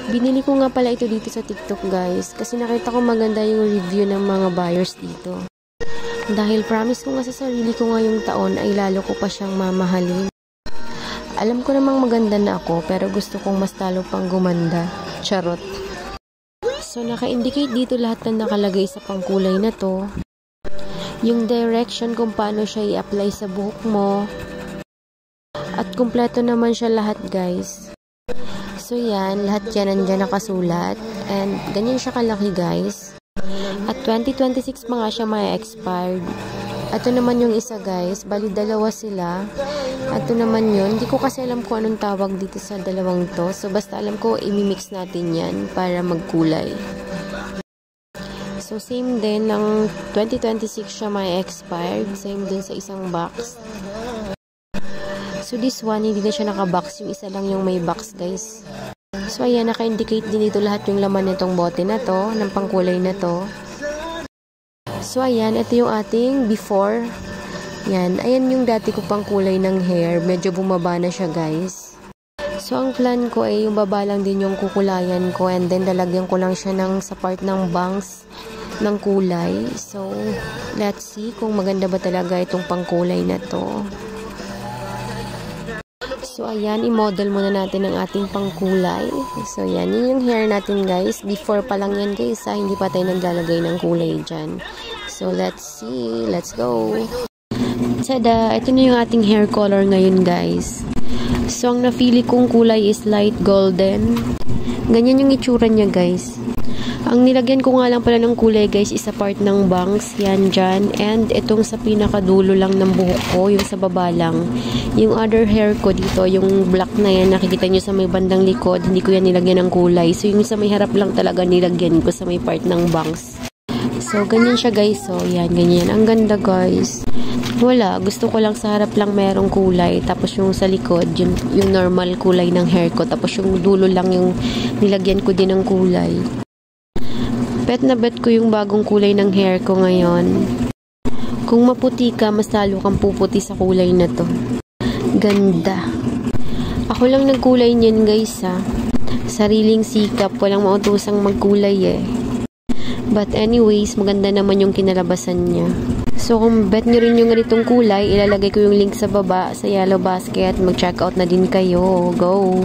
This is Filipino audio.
Binili ko nga pala ito dito sa TikTok guys kasi nakita ko maganda yung review ng mga buyers dito. Dahil promise ko nga sa sarili ko ngayong taon ay lalo ko pa siyang mamahalin. Alam ko namang maganda na ako pero gusto kong mas talo pang gumanda. Charot. So naka-indicate dito lahat na nakalagay sa pangkulay na to. Yung direction kung paano siya i-apply sa buhok mo. At kumpleto naman siya lahat guys. So yan, lahat yan nandyan nakasulat. And ganyan siya kalaki guys. At 2026 pa nga siya ma-expired. Ito naman yung isa guys, bali dalawa sila. Ito naman yun, hindi ko kasi alam kung anong tawag dito sa dalawang to. So basta alam ko, imimix natin yan para magkulay. So same din, ng 2026 siya ma-expired. Same din sa isang box. So this one, hindi na siya naka-box. Yung isa lang yung may box guys. So ayan, naka-indicate din dito lahat yung laman nitong bote na to, ng pangkulay na to. So ayan, ito yung ating before. Yan, ayan yung dati ko pangkulay ng hair. Medyo bumaba na siya guys. So ang plan ko ay yung baba lang din yung kukulayan ko. And then lalagyan ko lang siya sa part ng bangs ng kulay. So let's see kung maganda ba talaga itong pangkulay na to. So, ayan, i-model muna natin ang ating pangkulay. So, yan, yun yung hair natin, guys. Before pa lang yan, guys, ha? Hindi pa tayo naglalagay ng kulay dyan. So, let's see. Let's go. Tada! Ito na yung ating hair color ngayon, guys. So, ang napili kong kulay is light golden. Ganyan yung itsura niya, guys. Ang nilagyan ko nga lang pala ng kulay guys is sa part ng bangs, yan dyan. And itong sa pinakadulo lang ng buhok ko, yung sa baba lang. Yung other hair ko dito, yung black na yan, nakikita nyo sa may bandang likod, hindi ko yan nilagyan ng kulay. So yung sa may harap lang talaga nilagyan ko sa may part ng bangs. So ganyan siya guys, so yan, ganyan. Ang ganda guys. Wala, gusto ko lang sa harap lang merong kulay. Tapos yung sa likod, yung normal kulay ng hair ko. Tapos yung dulo lang yung nilagyan ko din ng kulay. Bet na bet ko yung bagong kulay ng hair ko ngayon. Kung maputi ka, mas lalo kang puputi sa kulay na to. Ganda. Ako lang nagkulay niyan guys ha. Sariling sikap, walang mautusang magkulay eh. But anyways, maganda naman yung kinalabasan niya. So kung bet nyo rin yung ganitong kulay, ilalagay ko yung link sa baba sa yellow basket. Mag-check out na din kayo. Go!